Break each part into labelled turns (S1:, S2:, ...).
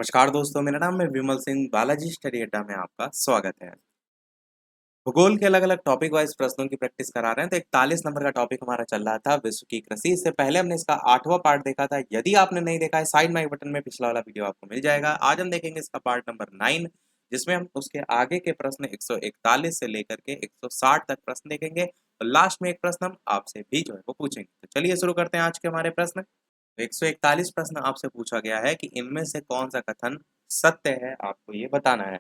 S1: नमस्कार दोस्तों, मेरा नाम है विमल सिंह। बालाजी स्टडी अड्डा में आपका स्वागत है। भूगोल के अलग-अलग टॉपिक वाइज़ प्रश्नों की प्रैक्टिस करा रहे हैं, तो 41 नंबर का टॉपिक हमारा चल रहा था विश्व की कृषि। इससे पहले हमने इसका 8वां पार्ट देखा था। यदि आपने नहीं देखा है, साइड में आई बटन में पिछला वाला वीडियो आपको मिल जाएगा। आज हम देखेंगे इसका पार्ट नंबर 9, जिसमें हम उसके आगे के प्रश्न 141 से लेकर के 160 तक प्रश्न देखेंगे और लास्ट में एक प्रश्न हम आपसे भी जो है वो पूछेंगे। तो चलिए शुरू करते हैं आज के हमारे प्रश्न। 141 प्रश्न आपसे पूछा गया है कि इनमें से कौन सा कथन सत्य है, आपको ये बताना है।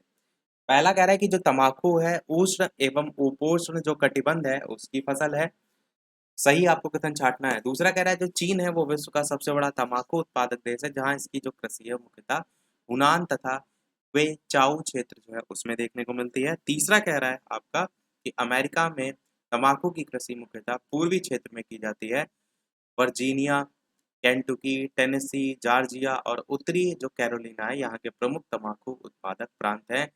S1: पहला कह रहा है कि जो तम्बाकू है उष्ण एवं उपोष्ण जो कटिबंध है उसकी फसल है। सही आपको कथन छांटना है। दूसरा कह रहा है जो चीन है वो विश्व का सबसे बड़ा तम्बाकू उत्पादक देश है, जहां इसकी जो कृषि है मुख्यतः हुनान तथा वे चाउ क्षेत्र जो है उसमें देखने को मिलती है। तीसरा कह रहा है आपका कि अमेरिका में तम्बाकू की कृषि मुख्यतः पूर्वी क्षेत्र में की जाती है। वर्जीनिया, केंटुकी, टेनेसी, जॉर्जिया और उत्तरी जो कैरोलिना है, यहाँ के प्रमुख तम्बाकू उत्पादक प्रांत हैं।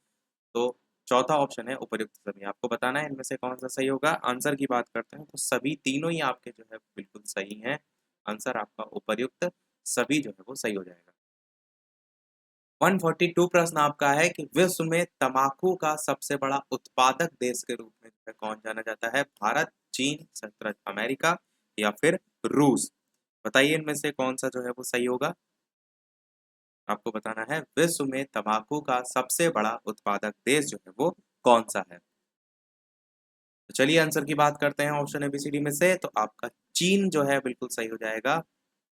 S1: तो चौथा ऑप्शन है उपर्युक्त सभी। आपको बताना है इनमें से कौन सा सही होगा। आंसर की बात करते हैं तो सभी तीनों ही आपके जो है बिल्कुल सही हैं। आंसर आपका उपर्युक्त सभी जो है वो सही हो जाएगा। 142 प्रश्न आपका है कि विश्व में तम्बाकू का सबसे बड़ा उत्पादक देश के रूप में जो है कौन जाना जाता है? भारत, चीन, संयुक्त राज्य अमेरिका या फिर रूस? बताइए इनमें से कौन सा जो है वो सही होगा। आपको बताना है विश्व में तंबाकू का सबसे बड़ा उत्पादक देश जो है वो कौन सा है। तो चलिए आंसर की बात करते हैं ऑप्शन एबीसीडी में से। तो आपका चीन जो है बिल्कुल सही हो जाएगा।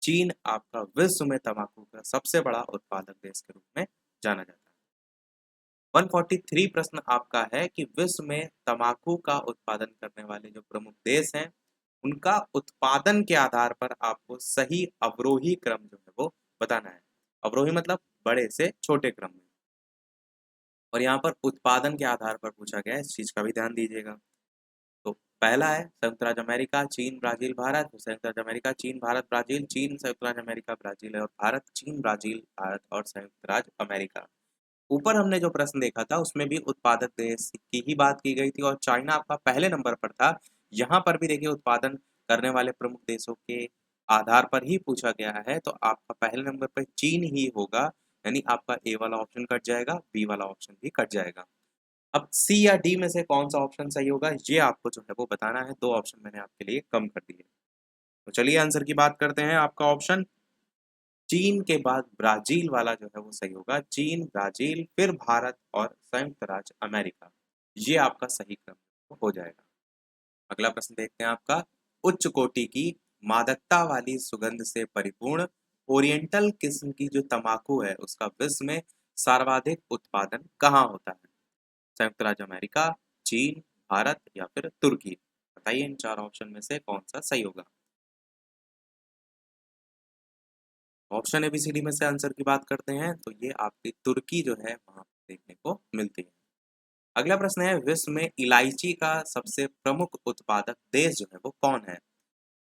S1: चीन आपका विश्व में तंबाकू का सबसे बड़ा उत्पादक देश के रूप में जाना जाता है। 143 प्रश्न आपका है कि विश्व में तंबाकू का उत्पादन करने वाले जो प्रमुख देश हैं, उनका उत्पादन के आधार पर आपको सही अवरोही क्रम जो है वो बताना है। अवरोही मतलब बड़े से छोटे क्रम में। और यहाँ पर उत्पादन के आधार पर पूछा गया है, इस चीज का भी ध्यान दीजिएगा। तो पहला है संयुक्त राज्य अमेरिका, चीन, ब्राजील, भारत। संयुक्त राज्य अमेरिका, चीन, भारत, ब्राजील, चीन, संयुक्त राज्य अमेरिका, ब्राजील और भारत, चीन, ब्राजील, भारत और संयुक्त राज्य अमेरिका। ऊपर हमने जो प्रश्न देखा था उसमें भी उत्पादक देश की ही बात की गई थी और चाइना आपका पहले नंबर पर था। यहाँ पर भी देखिए उत्पादन करने वाले प्रमुख देशों के आधार पर ही पूछा गया है, तो आपका पहले नंबर पर चीन ही होगा। यानी आपका ए वाला ऑप्शन कट जाएगा, बी वाला ऑप्शन भी कट जाएगा। अब सी या डी में से कौन सा ऑप्शन सही होगा ये आपको जो है वो बताना है। दो ऑप्शन मैंने आपके लिए कम कर दिए। तो चलिए आंसर की बात करते हैं। आपका ऑप्शन चीन के बाद ब्राजील वाला जो है वो सही होगा। चीन, ब्राजील, फिर भारत और संयुक्त राज्य अमेरिका, ये आपका सही क्रम हो जाएगा। अगला प्रश्न देखते हैं आपका। उच्च कोटि की मादकता वाली सुगंध से परिपूर्ण ओरिएंटल किस्म की जो तंबाकू है उसका विश्व में सर्वाधिक उत्पादन कहाँ होता है? संयुक्त राज्य अमेरिका, चीन, भारत या फिर तुर्की? बताइए इन चार ऑप्शन में से कौन सा सही होगा। ऑप्शन एबीसीडी में से आंसर की बात करते हैं तो ये आपकी तुर्की जो है वहां देखने को मिलती है। अगला प्रश्न है विश्व में इलायची का सबसे प्रमुख उत्पादक देश जो है वो कौन है?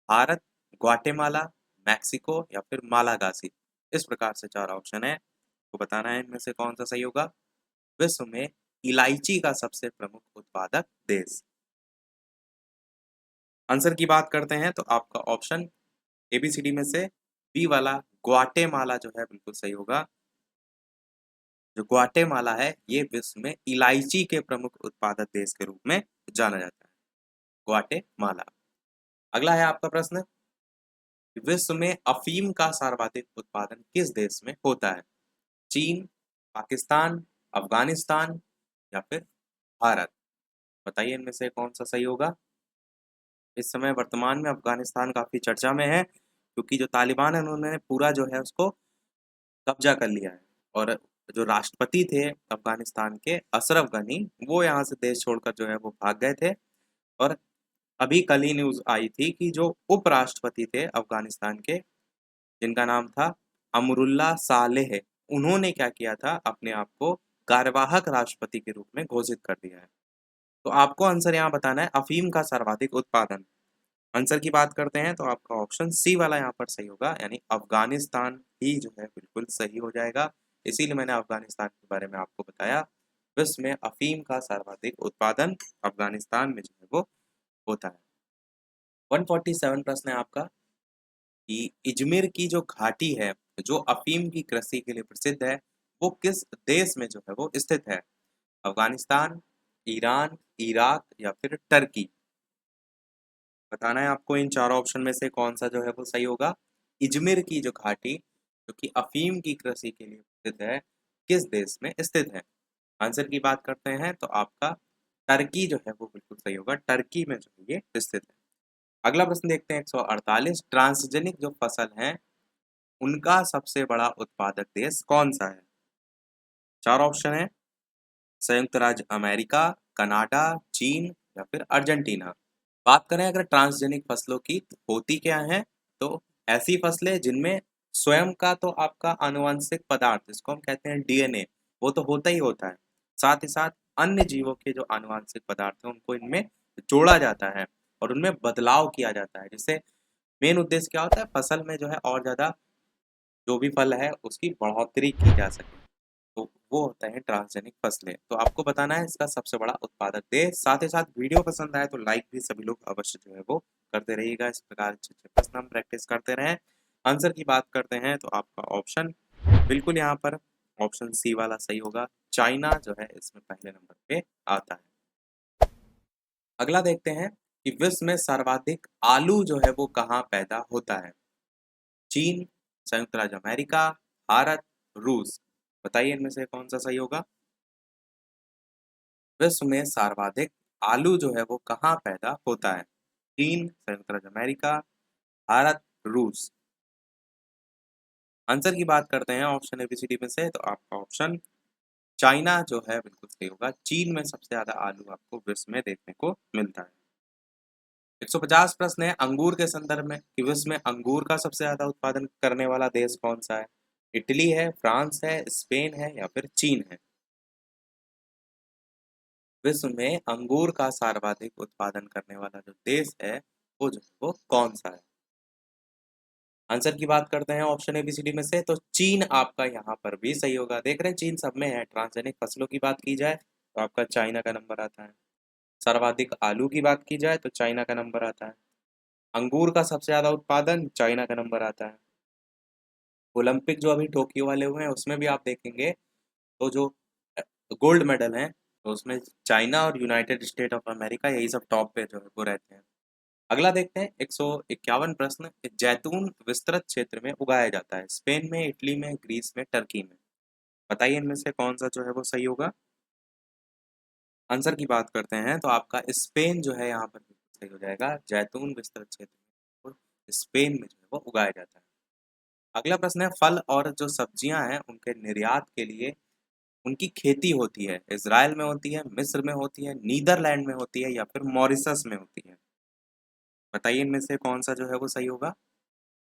S1: भारत, ग्वाटेमाला, मैक्सिको या फिर मालागासी? इस प्रकार से चार ऑप्शन है, तो बताना है इनमें से कौन सा सही होगा। विश्व में इलायची का सबसे प्रमुख उत्पादक देश। आंसर की बात करते हैं तो आपका ऑप्शन एबीसीडी में से बी वाला ग्वाटेमाला जो है बिल्कुल सही होगा। जो ग्वाटेमाला है ये विश्व में इलायची के प्रमुख उत्पादक देश के रूप में जाना जाता है, ग्वाटेमाला। अगला है आपका प्रश्न, विश्व में अफीम का सर्वाधिक उत्पादन किस देश में होता है? चीन, पाकिस्तान, अफगानिस्तान या फिर भारत? बताइए इनमें से कौन सा सही होगा। इस समय वर्तमान में अफगानिस्तान काफी चर्चा में है, क्योंकि जो तालिबान है उन्होंने पूरा जो है उसको कब्जा कर लिया है। और जो राष्ट्रपति थे अफगानिस्तान के, अशरफ गनी, वो यहाँ से देश छोड़कर जो है वो भाग गए थे। और अभी कल ही न्यूज आई थी कि जो उपराष्ट्रपति थे अफगानिस्तान के, जिनका नाम था अमरुल्ला सालेह, उन्होंने क्या किया था, अपने आप को कार्यवाहक राष्ट्रपति के रूप में घोषित कर दिया है। तो आपको आंसर यहाँ बताना है अफीम का सर्वाधिक उत्पादन। आंसर की बात करते हैं तो आपका ऑप्शन सी वाला यहाँ पर सही होगा, यानी अफगानिस्तान ही जो है बिल्कुल सही हो जाएगा। इसीलिए मैंने अफगानिस्तान के बारे में आपको बताया। विश्व में अफीम का सर्वाधिक उत्पादन अफगानिस्तान में जो है वो होता है। 147 प्रश्न है आपका कि इजमिर की जो घाटी है जो अफीम की कृषि के लिए प्रसिद्ध है, वो किस देश में जो है वो स्थित है? अफगानिस्तान, ईरान, इराक या फिर टर्की? बताना है आपको इन चारों ऑप्शन में से कौन सा जो है वो सही होगा। इजमिर की जो घाटी जो कि अफीम की कृषि के लिए स्थित है, किस देश में स्थित है? आंसर की बात करते हैं तो आपका टर्की जो है वो बिल्कुल सही होगा। टर्की में जो है ये स्थित है। अगला प्रश्न देखते हैं 148। ट्रांसजेनिक जो फसल है उनका सबसे बड़ा उत्पादक देश कौन सा है? चार ऑप्शन है। संयुक्त राज्य अमेरिका, कनाडा, चीन या फिर अर्जेंटीना? बात करें अगर ट्रांसजेनिक फसलों की तो होती क्या है, तो ऐसी फसलें जिनमें स्वयं का तो आपका आनुवंशिक पदार्थ जिसको हम कहते हैं डीएनए वो तो होता ही होता है, साथ ही साथ अन्य जीवों के जो आनुवंशिक पदार्थ हैं उनको इनमें जोड़ा जाता है और उनमें बदलाव किया जाता है, जिससे मेन उद्देश्य क्या होता है, फसल में जो है और ज्यादा जो भी फल है उसकी बढ़ोतरी की जा सके। तो वो होता है ट्रांसजेनिक फसलें। तो आपको बताना है इसका सबसे बड़ा उत्पादक देश। साथ ही साथ वीडियो पसंद आए तो लाइक भी सभी लोग अवश्य जो है वो करते रहिएगा। इस प्रकार अच्छे अच्छे प्रश्न हम प्रैक्टिस करते रहें। आंसर की बात करते हैं तो आपका ऑप्शन बिल्कुल यहाँ पर ऑप्शन सी वाला सही होगा। चाइना जो है इसमें पहले नंबर पे आता है। अगला देखते हैं कि विश्व में सर्वाधिक आलू जो है वो कहाँ पैदा होता है? चीन, संयुक्त राज्य अमेरिका, भारत, रूस? बताइए इनमें से कौन सा सही होगा। विश्व में सर्वाधिक आलू जो है वो कहाँ पैदा होता है? चीन, संयुक्त राज्य अमेरिका, भारत, रूस? आंसर की बात करते हैं ऑप्शन एबीसीडी में से तो आपका ऑप्शन चाइना जो है बिल्कुल सही होगा। चीन में सबसे ज्यादा आलू आपको विश्व में देखने को मिलता है। 150 प्रश्न है अंगूर के संदर्भ में कि विश्व में अंगूर का सबसे ज्यादा उत्पादन करने वाला देश कौन सा है? इटली है, फ्रांस है, स्पेन है या फिर चीन है? विश्व में अंगूर का सर्वाधिक उत्पादन करने वाला जो देश है वो जो है वो कौन सा है? आंसर की बात करते हैं ऑप्शन एबीसीडी में से तो चीन आपका यहाँ पर भी सही होगा। देख रहे हैं चीन सब में है। ट्रांसजेनिक फसलों की बात की जाए तो आपका चाइना का नंबर आता है। सर्वाधिक आलू की बात की जाए तो चाइना का नंबर आता है। अंगूर का सबसे ज्यादा उत्पादन चाइना का नंबर आता है। ओलंपिक जो अभी टोक्यो वाले हुए हैं उसमें भी आप देखेंगे तो जो गोल्ड मेडल हैं तो उसमें चाइना और यूनाइटेड स्टेट ऑफ अमेरिका यही सब टॉप पे जो है वो रहते हैं। अगला देखते हैं 151 प्रश्न। जैतून विस्तृत क्षेत्र में उगाया जाता है, स्पेन में, इटली में, ग्रीस में, टर्की में? बताइए इनमें से कौन सा जो है वो सही होगा। आंसर की बात करते हैं तो आपका स्पेन जो है यहाँ पर बिल्कुल सही हो जाएगा। जैतून विस्तृत क्षेत्र में वो स्पेन में जो है वो उगाया जाता है। अगला प्रश्न है फल और जो सब्जियां हैं उनके निर्यात के लिए उनकी खेती होती है, इजराइल में होती है, मिस्र में होती है, नीदरलैंड में होती है या फिर मॉरिशस में होती है? बताइए इनमें से कौन सा जो है वो सही होगा।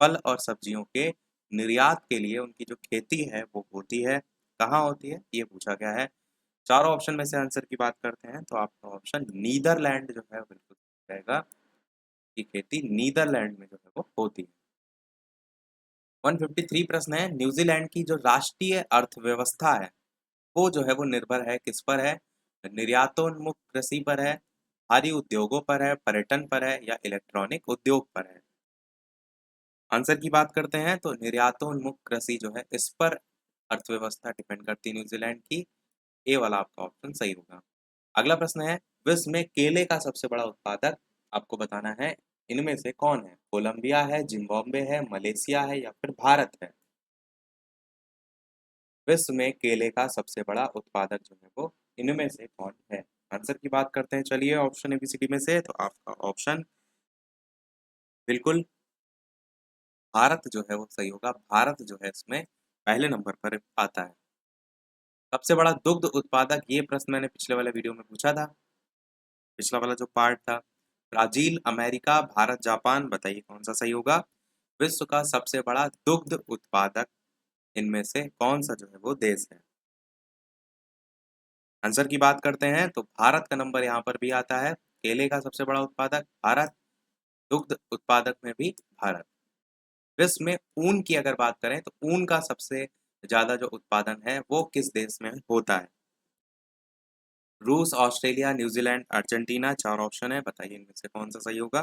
S1: फल और सब्जियों के निर्यात के लिए उनकी जो खेती है वो होती है, कहाँ होती है ये पूछा गया है। चारों ऑप्शन में से आंसर की बात करते हैं तो आपका ऑप्शन नीदरलैंड जो है बिल्कुल सही रहेगा कि खेती नीदरलैंड में जो है वो होती है। 153 प्रश्न है न्यूजीलैंड की जो राष्ट्रीय अर्थव्यवस्था है वो जो है वो निर्भर है किस पर है? निर्यातोन्मुख कृषि पर है, भारी उद्योगों पर है, पर्यटन पर है या इलेक्ट्रॉनिक उद्योग पर है? आंसर की बात करते हैं तो निर्यातोन्मुख कृषि जो है इस पर अर्थव्यवस्था डिपेंड करती है न्यूजीलैंड की। ए वाला आपका ऑप्शन सही होगा। अगला प्रश्न है विश्व में केले का सबसे बड़ा उत्पादक आपको बताना है इनमें से कौन है? कोलंबिया है, जिम्बाब्वे है, मलेशिया है या फिर भारत है? विश्व में केले का सबसे बड़ा उत्पादक जो है वो इनमें से कौन है? आंसर की बात करते हैं चलिए ऑप्शन एबीसीडी में से तो आपका ऑप्शन बिल्कुल भारत जो है वो सही होगा। भारत जो है इसमें पहले नंबर पर आता है। सबसे बड़ा दुग्ध उत्पादक ये प्रश्न मैंने पिछले वाले वीडियो में पूछा था, पिछला वाला जो पार्ट था। Brazil, America, Bharat, Japan? बताइए कौन सा सही होगा। विश्व का सबसे बड़ा दुग्ध उत्पादक इनमें से कौन सा जो है वो देश है? आंसर की बात करते हैं तो भारत का नंबर यहाँ पर भी आता है। केले का सबसे बड़ा उत्पादक भारत, दुग्ध उत्पादक में भी भारत। विश्व में ऊन की अगर बात करें तो ऊन का सबसे ज्यादा जो उत्पादन है वो किस देश में होता है? रूस, ऑस्ट्रेलिया, न्यूजीलैंड, अर्जेंटीना? चार ऑप्शन है, बताइए इनमें से कौन सा सही होगा।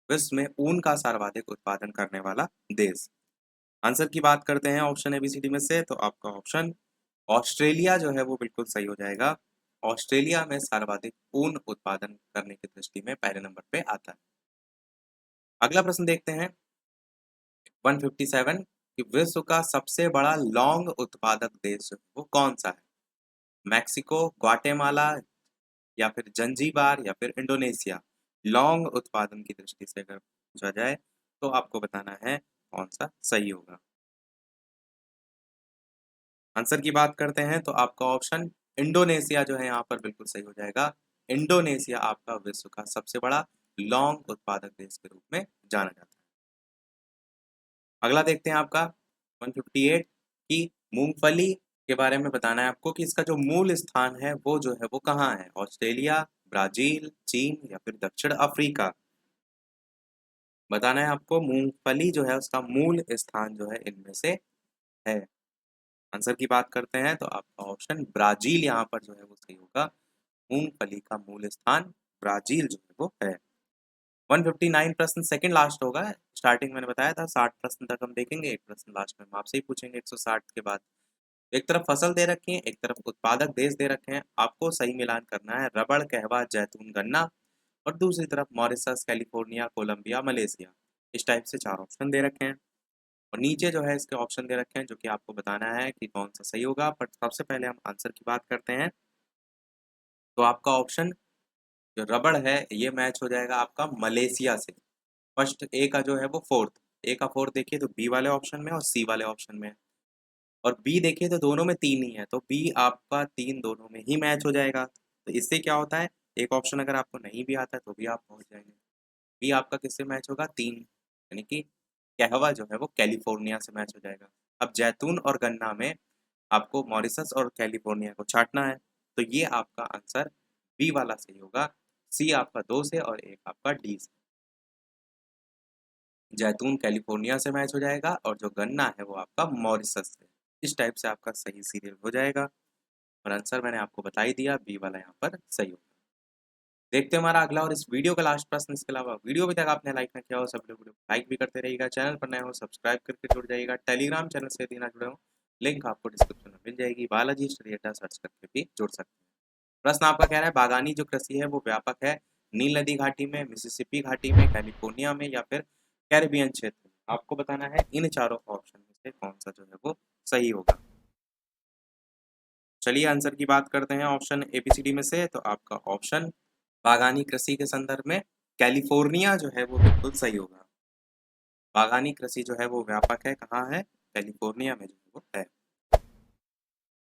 S1: विश्व में ऊन का सर्वाधिक उत्पादन करने वाला देश आंसर की बात करते हैं ऑप्शन ABCD में से, तो आपका ऑप्शन ऑस्ट्रेलिया जो है वो बिल्कुल सही हो जाएगा। ऑस्ट्रेलिया में सर्वाधिक ऊन उत्पादन करने की दृष्टि में पहले नंबर पे आता है। अगला प्रश्न देखते हैं 157 कि विश्व का सबसे बड़ा लौंग उत्पादक देश वो कौन सा है? मैक्सिको, ग्वाटेमाला या फिर जंजीबार या फिर इंडोनेशिया। लौंग उत्पादन की दृष्टि से अगर पूछा जाए तो आपको बताना है कौन सा सही होगा। आंसर की बात करते हैं तो आपका ऑप्शन इंडोनेशिया जो है यहाँ पर बिल्कुल सही हो जाएगा। इंडोनेशिया आपका विश्व का सबसे बड़ा लौंग उत्पादक देश के रूप में जाना जाता है। अगला देखते हैं आपका 158 की मूंगफली के बारे में बताना है आपको कि इसका जो मूल स्थान है वो जो है वो कहाँ है? ऑस्ट्रेलिया, ब्राजील, चीन या फिर दक्षिण अफ्रीका। बताना है आपको मूंगफली जो है उसका मूल स्थान जो है इनमें से है। आंसर की बात करते हैं तो आपका ऑप्शन ब्राजील यहाँ पर जो है वो सही होगा। मूंगफली का मूल स्थान ब्राजील जो है वो है। 159 प्रश्न सेकंड लास्ट होगा। स्टार्टिंग मैंने बताया था 60 प्रश्न तक हम देखेंगे, एक प्रश्न लास्ट में हम आपसे ही पूछेंगे 160 के बाद। एक तरफ फसल दे रखी है, एक तरफ उत्पादक देश दे रखे हैं, आपको सही मिलान करना है रबड़, कहवा, जैतून, गन्ना, और दूसरी तरफ मॉरिशस, कैलिफोर्निया, कोलंबिया, मलेशिया। इस टाइप से 4 ऑप्शन दे रखे हैं और नीचे जो है इसके ऑप्शन दे रखे हैं जो कि आपको बताना है कि कौन सा सही होगा। बट सबसे पहले हम आंसर की बात करते हैं तो आपका ऑप्शन जो रबड़ है ये मैच हो जाएगा आपका मलेशिया से। फर्स्ट ए का जो है वो फोर्थ, ए का फोर्थ देखिए तो बी वाले ऑप्शन में और सी वाले ऑप्शन में, और बी देखिए तो दोनों में 3 ही है, तो बी आपका 3 दोनों में ही मैच हो जाएगा। तो इससे क्या होता है, एक ऑप्शन अगर आपको नहीं भी आता है तो भी आप पहुंच जाएंगे। बी आपका किससे मैच होगा? 3, यानी कि कहवा जो है वो कैलिफोर्निया से मैच हो जाएगा। अब जैतून और गन्ना में आपको मॉरिशस और कैलिफोर्निया को छांटना है, तो ये आपका आंसर बी वाला सही होगा। सी आपका 2 से और एक आपका डी से। जैतून कैलिफोर्निया से मैच हो जाएगा और जो गन्ना है वो आपका मॉरिशस से। इस टाइप से आपका सही सीरियल हो जाएगा और आंसर मैंने आपको बता ही दिया, बी वाला यहाँ पर सही होगा। देखते हैं हमारा अगला और इस वीडियो का लास्ट प्रश्न। इसके अलावा वीडियो अभी तक आपने लाइक ना किया हो सब लोग वीडियो लाइक भी करते रहिएगा, चैनल पर नए हो सब्सक्राइब करके जुड़ जाइएगा, टेलीग्राम चैनल से यदि ना जुड़े हो लिंक आपको डिस्क्रिप्शन में मिल जाएगी, बालाजी स्टडी अड्डा सर्च करके भी जुड़ सकते हैं। प्रश्न आपका कह रहा है बागानी जो कृषि है वो व्यापक है नील नदी घाटी में, मिसिसिपी घाटी में, कैलिफोर्निया में या फिर कैरिबियन क्षेत्र में। आपको बताना है इन चारों ऑप्शन में से कौन सा जो है वो सही होगा। चलिए आंसर की बात करते हैं ऑप्शन ABCD में से, तो आपका ऑप्शन बागानी कृषि के संदर्भ में कैलिफोर्निया जो है वो बिल्कुल सही होगा। बागानी कृषि जो है वो व्यापक है, कहाँ है? कैलिफोर्निया में जो है वो है।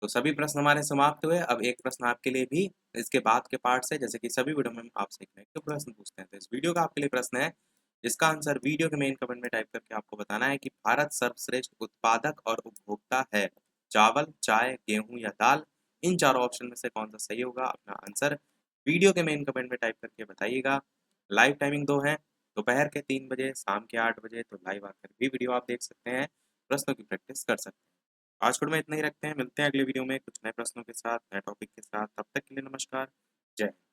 S1: तो सभी प्रश्न हमारे समाप्त हुए। अब एक प्रश्न आपके लिए भी इसके बाद के पार्ट से, जैसे कि सभी वीडियो में हम आपसे एक तो प्रश्न पूछते हैं, तो इस वीडियो का आपके लिए प्रश्न है जिसका आंसर वीडियो के मेन कमेंट में टाइप करके आपको बताना है कि भारत सर्वश्रेष्ठ उत्पादक और उपभोक्ता है चावल, चाय, गेहूं या दाल। इन चारों ऑप्शन में से कौन सा सही होगा? अपना आंसर वीडियो के मेन कमेंट में टाइप करके बताइएगा। लाइव टाइमिंग 2 है, दोपहर के 3 बजे, शाम के 8 बजे, तो लाइव आकर भी वीडियो आप देख सकते हैं, प्रश्नों की प्रैक्टिस कर सकते हैं। आज के में इतना ही रखते हैं, मिलते हैं अगले वीडियो में कुछ नए प्रश्नों के साथ, नए टॉपिक के साथ। तब तक के लिए नमस्कार, जय हिंद।